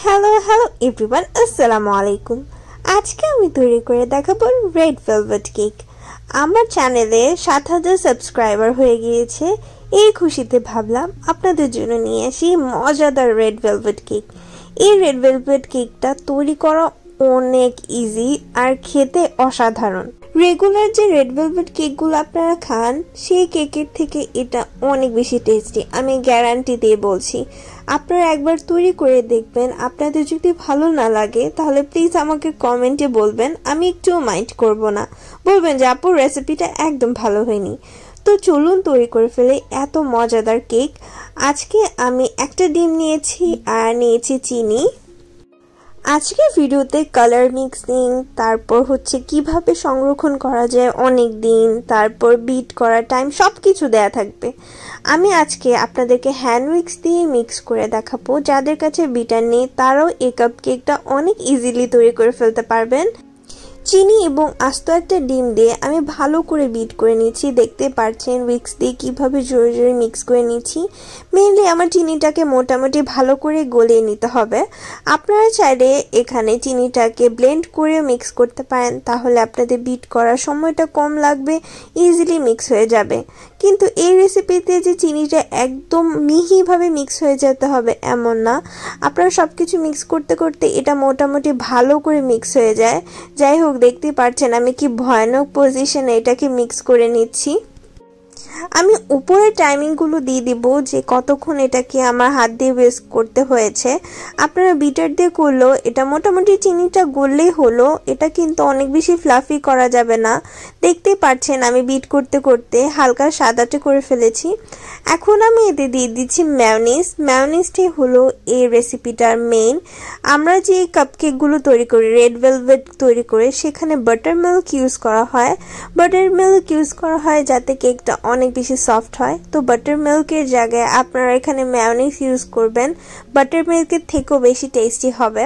Hello everyone, আসসালামু আলাইকুম। আজকে আমি তৈরি করে দেখাবো রেড ভেলভেট কেক। আমার চ্যানেলে ৭,০০০ সাবস্ক্রাইবার হয়ে গিয়েছে। এই খুশিতে ভাবলাম আপনাদের জন্য নিয়ে আসি মজাদার রেড ভেলভেট কেক। এই রেড ভেলভেট কেকটা তৈরি করা অনেক ইজি আর খেতে অসাধারণ। রেগুলার যে রেড ভেলভেট কেকগুলো আপনারা খান সেই কেকের থেকে এটা অনেক বেশি টেস্টি, আমি গ্যারান্টি দিয়ে বলছি। আপনারা একবার তৈরি করে দেখবেন। আপনাদের যদি ভালো না লাগে তাহলে প্লিজ আমাকে কমেন্টে বলবেন, আমি একটুও মাইন্ড করব না। বলবেন যে আপুর রেসিপিটা একদম ভালো হয়নি। তো চলুন তৈরি করে ফেলে এত মজাদার কেক। আজকে আমি একটা ডিম নিয়েছি আর নিয়েছি চিনি। আজকে ভিডিওতে কালার মিক্সিং, তারপর কিভাবে সংরক্ষণ করা যায় অনেক দিন, তারপর বিট করার টাইম সবকিছু দেয়া থাকবে। আমি আজকে আপনাদেরকে হ্যান্ড উইক্স দিয়ে মিক্স করে দেখাবো। যাদের কাছে বিটার নেই তারাও এই কাপ কেকটা অনেক ইজিলি তৈরি করে ফেলতে পারবেন। চিনি এবং আস্ত একটা ডিম দিয়ে আমি ভালো করে বিট করে নিচ্ছি। দেখতে পাচ্ছেন উইক্স দিয়ে কিভাবে জোরে জোরে মিক্স করে নিচ্ছি। মেইনলি আমার চিনিটাকে মোটামুটি ভালো করে গলিয়ে নিতে হবে। আপনারা চাইলে এখানে চিনিটাকে ব্লেন্ড করে মিক্স করতে পারেন, তাহলে আপনাদের বিট করার সময়টা কম লাগবে, ইজিলি মিক্স হয়ে যাবে। কিন্তু এই রেসিপিতে যে চিনিটা একদম মিহিভাবে মিক্স হয়ে যেতে হবে এমন না। আপনারা সবকিছু মিক্স করতে করতে এটা মোটামুটি ভালো করে মিক্স হয়ে যায়। যাই হোক, দেখতে পাচ্ছেন আমি কি ভয়ানক পজিশনে এটাকে মিক্স করে নিচ্ছি। আমি উপরে টাইমিংগুলো দিয়ে দিব যে কতক্ষণ এটাকে আমার হাত দিয়ে উইস্ক করতে হয়েছে। আপনারা বিটার দিয়ে করলেও এটা মোটামুটি চিনিটা গললেই হলো। এটা কিন্তু অনেক বেশি ফ্লাফি করা যাবে না। দেখতে পাচ্ছেন আমি বিট করতে করতে হালকা সাদাটে করে ফেলেছি। এখন আমি এতে দিয়ে দিচ্ছি mayonnaise। mayonnaise হলো এই রেসিপিটার মেইন। আমরা যে কাপকেকগুলো তৈরি করি, রেড ভেলভেট তৈরি করে, সেখানে বাটার মিল্ক ইউজ করা হয়। বাটার মিল্ক ইউজ করা হয় যাতে কেকটা অনেক বেশি সফট হয়। তো বাটার মিল্কের জায়গায় আপনারা এখানে mayonnaise ইউজ করবেন। বাটার মিল্কের থেকেও বেশি টেস্টি হবে।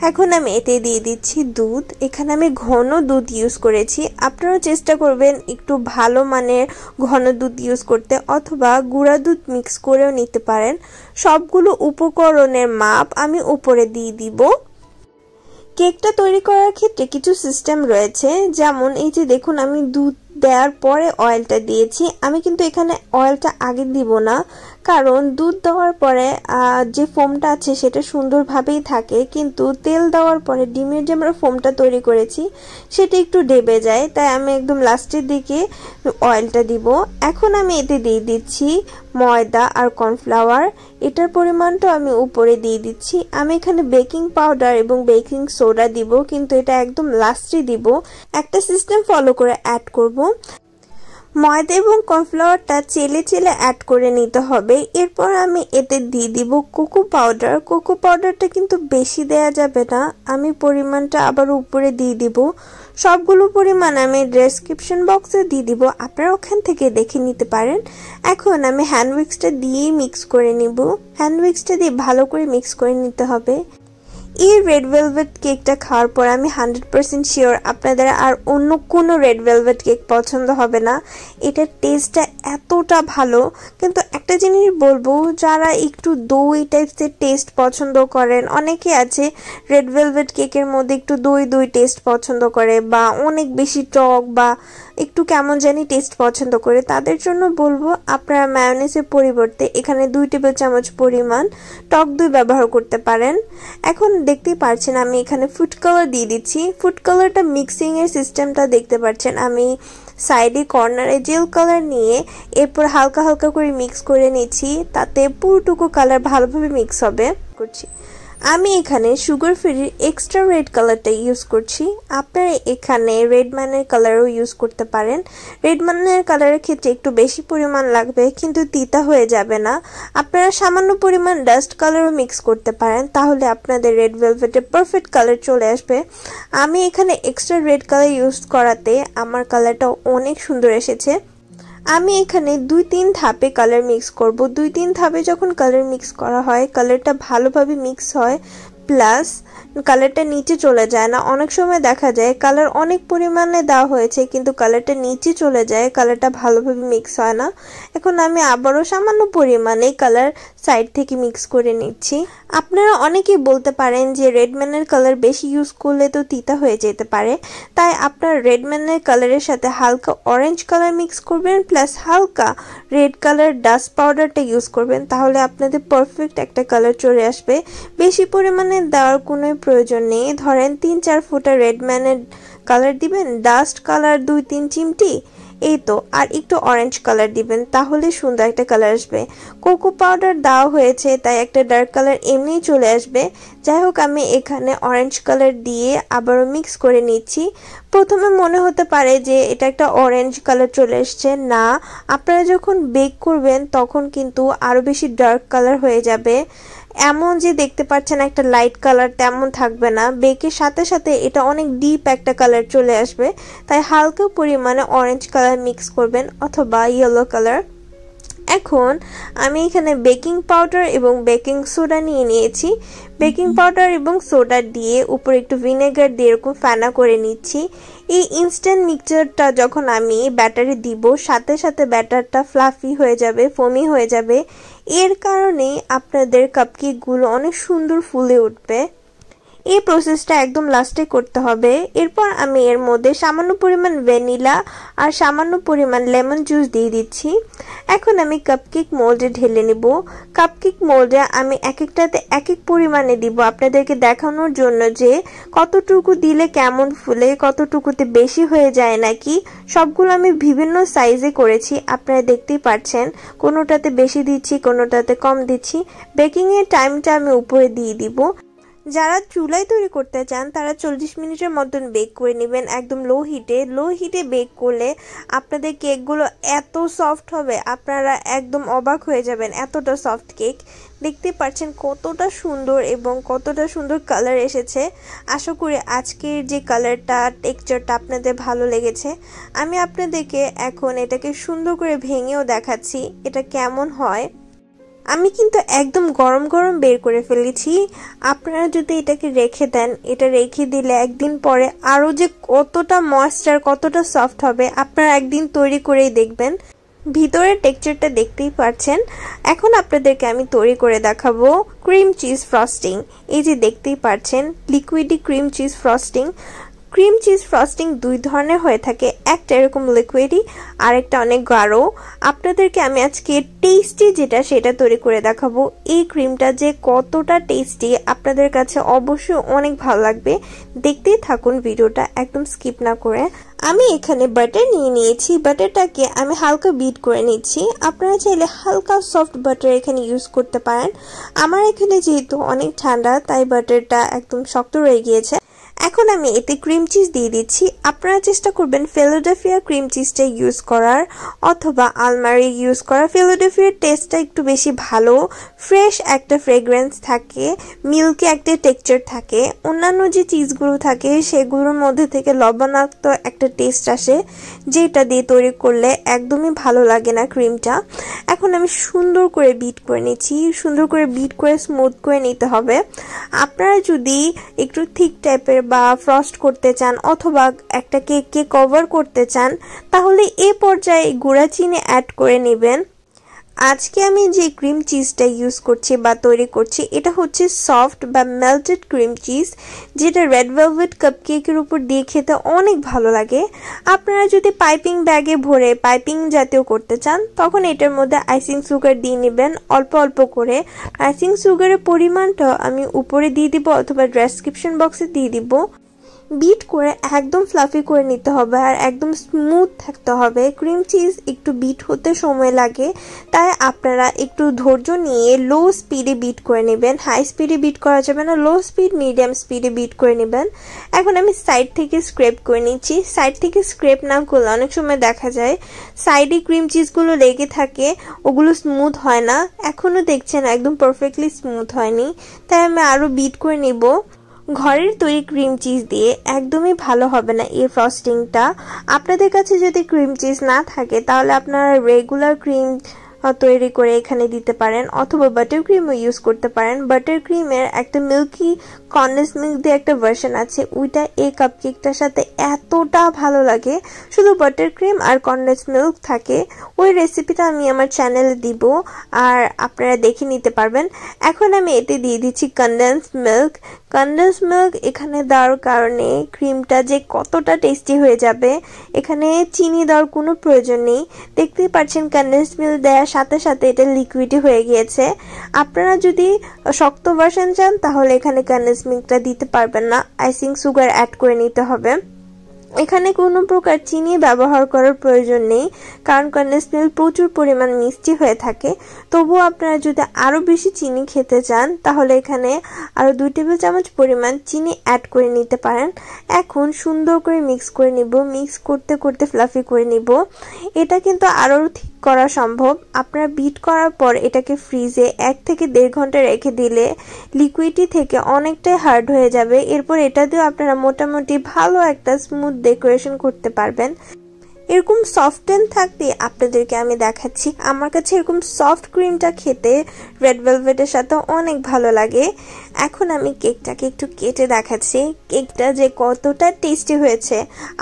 এখন আমি এতে দিয়ে দিচ্ছি দুধ। এখানে আমি ঘন দুধ ইউজ করেছি। আপনারা চেষ্টা করবেন একটু ভালো মানের ঘন দুধ ইউজ করতে, অথবা গুঁড়া দুধ মিক্স করেও নিতে পারেন। সবগুলো উপকরণের মাপ আমি উপরে দিয়ে দিব। কেকটা তৈরি করার ক্ষেত্রে কিছু সিস্টেম রয়েছে, যেমন এই যে দেখুন আমি দুধ দেওয়ার পরে অয়েলটা দিয়েছি। আমি কিন্তু এখানে অয়েলটা আগে দিব না, কারণ দুধ দেওয়ার পরে যে ফোমটা আছে সেটা সুন্দরভাবেই থাকে, কিন্তু তেল দেওয়ার পরে ডিমের যে আমরা ফোমটা তৈরি করেছি সেটা একটু ডেবে যায়, তাই আমি একদম লাস্টের দিকে অয়েলটা দিব। এখন আমি এতে দিয়ে দিচ্ছি ময়দা আর কর্নফ্লাওয়ার। এটার পরিমাণটা আমি উপরে দিয়ে দিচ্ছি। আমি এখানে বেকিং পাউডার এবং বেকিং সোডা দিব, কিন্তু এটা একদম লাস্টে দিব। একটা সিস্টেম ফলো করে অ্যাড করব। ময়দা এবং কর্নফ্লাওয়ারটা চেলে চেলে অ্যাড করে নিতে হবে। এরপর আমি এতে দিয়ে দিব কোকো পাউডার। কোকো পাউডারটা কিন্তু বেশি দেয়া যাবে না, আমি পরিমাণটা আবার উপরে দিয়ে দিব। সবগুলো পরিমাণ আমি ডেসক্রিপশন বক্সে দিয়ে দিব, আপনারা ওখান থেকে দেখে নিতে পারেন। এখন আমি হ্যান্ড উইক্সটা দিয়েই মিক্স করে নিব। হ্যান্ড উইক্সটা দিয়ে ভালো করে মিক্স করে নিতে হবে। এই রেড ভেলভেট কেকটা খাওয়ার পর আমি 100% শিওর আপনাদের আর অন্য কোনো রেড ভেলভেট কেক পছন্দ হবে না। এটার টেস্টটা এতটা ভালো। কিন্তু একটা জিনিস বলবো, যারা একটু দই টাইপসের টেস্ট পছন্দ করেন, অনেকে আছে রেড ভেলভেট কেকের মধ্যে একটু দই টেস্ট পছন্দ করে, বা অনেক বেশি টক বা একটু কেমন জানি টেস্ট পছন্দ করে, তাদের জন্য বলবো আপনারা মায়োনেজের পরিবর্তে এখানে 2 টেবিল চামচ পরিমাণ টক দই ব্যবহার করতে পারেন। এখন দেখতেই পাচ্ছেন আমি এখানে ফুড কালার দিয়ে দিচ্ছি। ফুড কালারটা মিক্সিং এর সিস্টেমটা দেখতে পাচ্ছেন। আমি সাইডে কর্নারে জেল কালার নিয়ে এরপর হালকা হালকা করে মিক্স করে নিচ্ছি, তাতে পুরোটুকু কালার ভালোভাবে মিক্স হবে। আমি এখানে সুগার ফ্রি এক্সট্রা রেড কালারটা ইউজ করছি। আপনারা এখানে রেড মানের কালারও ইউজ করতে পারেন। রেড মানের কালারের ক্ষেত্রে একটু বেশি পরিমাণ লাগবে, কিন্তু তিতা হয়ে যাবে না। আপনারা সামান্য পরিমাণ ডাস্ট কালারও মিক্স করতে পারেন, তাহলে আপনাদের রেড ভেলভেটের পারফেক্ট কালার চলে আসবে। আমি এখানে এক্সট্রা রেড কালার ইউজ করাতে আমার কালারটা অনেক সুন্দর এসেছে। আমি এখানে 2-3 ধাপে কালার মিক্স করব। 2-3 ধাপে যখন কালার মিক্স করা হয়, কালারটা ভালোভাবে মিক্স হয়, প্লাস কালারটা নিচে চলে যায় না। অনেক সময় দেখা যায় কালার অনেক পরিমাণে দেওয়া হয়েছে কিন্তু কালারটা নিচে চলে যায়, কালারটা ভালোভাবে মিক্স হয় না। এখন আমি আবারও সামান্য পরিমাণে কালার সাইড থেকে মিক্স করে নিচ্ছি। আপনারা অনেকেই বলতে পারেন যে রেডম্যানের কালার বেশি ইউজ করলে তো তিতা হয়ে যেতে পারে, তাই আপনার রেডম্যানের কালারের সাথে হালকা অরেঞ্জ কালার মিক্স করবেন প্লাস হালকা রেড কালার ডাস্ট পাউডারটা ইউজ করবেন, তাহলে আপনাদের পারফেক্ট একটা কালার চলে আসবে। বেশি পরিমাণে দেওয়ার কোনো প্রয়োজন নেই। ধরেন 3-4 ফোঁটা রেডম্যানের কালার দিবেন, ডাস্ট কালার 2-3 চিমটি, এই তো, আর একটু অরেঞ্জ কালার দিবেন, তাহলে সুন্দর একটা কালার আসবে। কোকো পাউডার দেওয়া হয়েছে তাই একটা ডার্ক কালার এমনিই চলে আসবে। যাই হোক, আমি এখানে অরেঞ্জ কালার দিয়ে আবারও মিক্স করে নিচ্ছি। প্রথমে মনে হতে পারে যে এটা একটা অরেঞ্জ কালার চলে এসছে, না, আপনারা যখন বেক করবেন তখন কিন্তু আরো বেশি ডার্ক কালার হয়ে যাবে। এমন যে দেখতে পাচ্ছেন একটা লাইট কালার তেমন থাকবে না, বেকের সাথে সাথে এটা অনেক ডিপ একটা কালার চলে আসবে। তাই হালকা পরিমাণে অরেঞ্জ কালার মিক্স করবেন অথবা ইয়েলো কালার। এখন আমি এখানে বেকিং পাউডার এবং বেকিং সোডা নিয়ে নিয়েছি। বেকিং পাউডার এবং সোডা দিয়ে উপরে একটু ভিনেগার দিয়ে এরকম ফেনা করে নিচ্ছি। এই ইনস্ট্যান্ট মিক্সচারটা যখন আমি ব্যাটারে দিব সাথে সাথে ব্যাটারটা ফ্লাফি হয়ে যাবে, ফোমি হয়ে যাবে। এর কারণে আপনাদের কাপকেকগুলো অনেক সুন্দর ফুলে উঠবে। এই প্রসেসটা একদম লাস্টে করতে হবে। এরপর আমি এর মধ্যে সামান্য পরিমাণ ভ্যানিলা আর সামান্য পরিমাণ লেমন জুস দিয়ে দিচ্ছি। এখন আমি কাপকেক মোল্ডে ঢেলে নিব। কাপকেক মোল্ডে আমি এক একটাতে এক এক পরিমাণে দিব আপনাদেরকে দেখানোর জন্য যে কতটুকু দিলে কেমন ফুলে, কতটুকুতে বেশি হয়ে যায় নাকি। সবগুলো আমি বিভিন্ন সাইজে করেছি, আপনারা দেখতেই পাচ্ছেন। কোনোটাতে বেশি দিচ্ছি, কোনোটাতে কম দিচ্ছি। বেকিং এর টাইমটা আমি উপরে দিয়ে দিব। যারা চুলায় তৈরি করতে চান তারা 40 মিনিটের মতন বেক করে নেবেন একদম লো হিটে বেক করলে আপনাদের কেকগুলো এত সফট হবে, আপনারা একদম অবাক হয়ে যাবেন। এতটা সফট কেক দেখতে পাচ্ছেন কতটা সুন্দর এবং কতটা সুন্দর কালার এসেছে। আশা করি আজকের যে কালারটা টেক্সচারটা আপনাদের ভালো লেগেছে। আমি আপনাদেরকে এখন এটাকে সুন্দর করে ভেঙেও দেখাচ্ছি এটা কেমন হয়। আমি কিন্তু একদম গরম গরম বের করে ফেলেছি। আপনারা যদি এটাকে রেখে দেন, এটা রেখে দিলে একদিন পরে আরো যে কতটা ময়েশ্চার, কতটা সফট হবে আপনারা একদিন তৈরি করেই দেখবেন। ভিতরের টেক্সচারটা দেখতেই পাচ্ছেন। এখন আপনাদেরকে আমি তৈরি করে দেখাবো ক্রিম চিজ ফ্রস্টিং। এই যে দেখতেই পাচ্ছেন liquidy cream cheese frosting. Cream cheese frosting দুই ধরনের হয়ে থাকে, একটা এরকম লিকুইডি আর একটা অনেক গাঢ়। আপনাদেরকে আমি আজকে টেস্টি যেটা সেটা তৈরি করে দেখাবো। এই ক্রিমটা যে কতটা টেস্টি আপনাদের কাছে অবশ্যই অনেক ভালো লাগবে। দেখতেই থাকুন ভিডিওটা একদম স্কিপ না করে। আমি এখানে বাটার নিয়ে নিয়েছি, বাটারটাকে আমি হালকা বিট করে নিচ্ছি। আপনারা চাইলে হালকা সফট বাটার এখানে ইউজ করতে পারেন। আমার এখানে যেহেতু অনেক ঠান্ডা তাই বাটারটা একদম শক্ত রয়ে গিয়েছে। এখন আমি এতে ক্রিম চিজ দিয়ে দিচ্ছি। আপনারা চেষ্টা করবেন ফিলাডেলফিয়া ক্রিম চিজটা ইউজ করার অথবা আলমারি ইউজ করার। ফিলাডেলফিয়ার টেস্টটা একটু বেশি ভালো, ফ্রেশ একটা ফ্রেগ্রেন্স থাকে, মিল্কি একটা টেক্সচার থাকে। অন্যান্য যে চিজগুলো থাকে সেগুলোর মধ্যে থেকে লবণাক্ত একটা টেস্ট আসে, যেটা দিয়ে তৈরি করলে একদমই ভালো লাগে না ক্রিমটা। এখন আমি সুন্দর করে বিট করে নিচ্ছি। সুন্দর করে বিট করে স্মুথ করে নিতে হবে। আপনারা যদি একটু থিক টাইপের বা ফ্রস্ট করতে চান অথবা একটা কেককে কভার করতে চান তাহলে এই পর্যায়ে গুঁড়া চিনি অ্যাড করে নেবেন। আজকে আমি যে ক্রিম চিজটা ইউজ করছি বা তৈরি করছি এটা হচ্ছে সফট বা মেল্টেড ক্রিম চিজ, যেটা রেড ভেলভেট কাপকেকের উপর দিয়ে খেতে অনেক ভালো লাগে। আপনারা যদি পাইপিং ব্যাগে ভরে পাইপিং জাতীয় করতে চান তখন এটার মধ্যে আইসিং সুগার দিয়ে নেবেন অল্প অল্প করে। আইসিং সুগারের পরিমাণটা আমি উপরে দিয়ে দিব অথবা ডেসক্রিপশন বক্সে দিয়ে দিব। বিট করে একদম ফ্লাফি করে নিতে হবে আর একদম স্মুথ থাকতে হবে। ক্রিম চিজ একটু বিট হতে সময় লাগে, তাই আপনারা একটু ধৈর্য নিয়ে লো স্পিডে বিট করে নেবেন। হাই স্পিডে বিট করা যাবে না, লো স্পিড মিডিয়াম স্পিডে বিট করে নেবেন। এখন আমি সাইড থেকে স্ক্রেপ করে নিচ্ছি। সাইড থেকে স্ক্রেপ না করলে অনেক সময় দেখা যায় সাইডে ক্রিম চিজগুলো লেগে থাকে, ওগুলো স্মুথ হয় না। এখনো দেখছেন একদম পারফেক্টলি স্মুথ হয়নি, তাই আমি আরো বিট করে নিব। ঘরের তৈরি ক্রিম চিজ দিয়ে একদমই ভালো হবে না এই ফ্রস্টিংটা। আপনাদের কাছে যদি ক্রিম চিজ না থাকে তাহলে আপনারা রেগুলার ক্রিম তৈরি করে এখানে দিতে পারেন, অথবা বাটার ক্রিমও ইউজ করতে পারেন। বাটার ক্রিমের একটা মিল্কি কনডেন্স মিল্ক দিয়ে একটা ভার্সন আছে, ওইটা এই কাপকেকটার সাথে এতটা ভালো লাগে। শুধু বাটার ক্রিম আর কনডেন্স মিল্ক থাকে, ওই রেসিপিটা আমি আমার চ্যানেলে দিব, আর আপনারা দেখে নিতে পারবেন। এখন আমি এতে দিয়ে দিচ্ছি কনডেন্স মিল্ক। কনডেন্স মিল্ক এখানে দেওয়ার কারণে ক্রিমটা যে কতটা টেস্টি হয়ে যাবে। এখানে চিনি দেওয়ার কোনো প্রয়োজন নেই, দেখতেই পাচ্ছেন কনডেন্স মিল্ক দেওয়ার সাথে সাথে এটা লিকুইডই হয়ে গিয়েছে। আপনারা যদি শক্ত ভার্সন চান তাহলে এখানে কনডেন্স মিল্কটা দিতে পারবেন না, আইসিং সুগার অ্যাড করে নিতে হবে। এখানে কোনো প্রকার চিনি ব্যবহার করার প্রয়োজন নেই, কারণ কনডেন্স মিল্ক প্রচুর পরিমাণ মিষ্টি হয়ে থাকে। তবুও আপনারা যদি আরও বেশি চিনি খেতে চান তাহলে এখানে আরও 2 টেবিল চামচ পরিমাণ চিনি অ্যাড করে নিতে পারেন। এখন সুন্দর করে মিক্স করে নিব, মিক্স করতে করতে ফ্লাফি করে নিব। এটা কিন্তু আরও ঠিক করা সম্ভব। আপনারা বিট করার পর এটাকে ফ্রিজে 1 থেকে 1.5 ঘন্টা রেখে দিলে লিকুইডটি থেকে অনেকটাই হার্ড হয়ে যাবে। এরপর এটা দিয়ে আপনারা মোটামুটি ভালো একটা স্মুথ ডেকোরেশন করতে পারবেন। এরকম সফটেন থাকতে আপনাদেরকে আমি দেখাচ্ছি, আমার কাছে এরকম সফট ক্রিমটা খেতে রেড ভেলভেটের সাথে অনেক ভালো লাগে। এখন আমি কেকটাকে একটু কেটে দেখাচ্ছি কেকটা যে কতটা টেস্টি হয়েছে।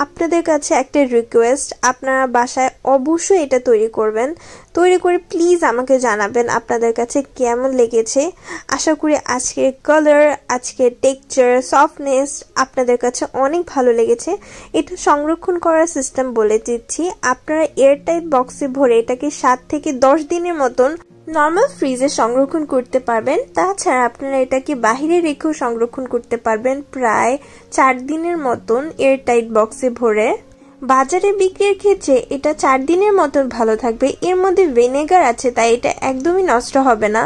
আপনাদের কাছে একটা রিকোয়েস্ট, আপনারা বাসায় অবশ্যই এটা তৈরি করবেন। তৈরি করে প্লিজ আমাকে জানাবেন আপনাদের কাছে কেমন লেগেছে। আশা করি আজকের কালার, আজকের টেক্সচার, সফটনেস আপনাদের কাছে অনেক ভালো লেগেছে। এটা সংরক্ষণ করার সিস্টেম বলে দিচ্ছি, আপনারা এয়ারটাইট বক্সে ভরে এটাকে 7 থেকে 10 দিনের মতন নর্মাল ফ্রিজে সংরক্ষণ করতে পারবেন। তাছাড়া আপনারা এটাকে বাহিরে রেখেও সংরক্ষণ করতে পারবেন প্রায় 4 দিনের মতন এয়ারটাইট বক্সে ভরে। বাজারে বিক্রির ক্ষেত্রে এটা 4 দিনের মতন ভালো থাকবে। এর মধ্যে ভিনেগার আছে, তাই এটা একদমই নষ্ট হবে না।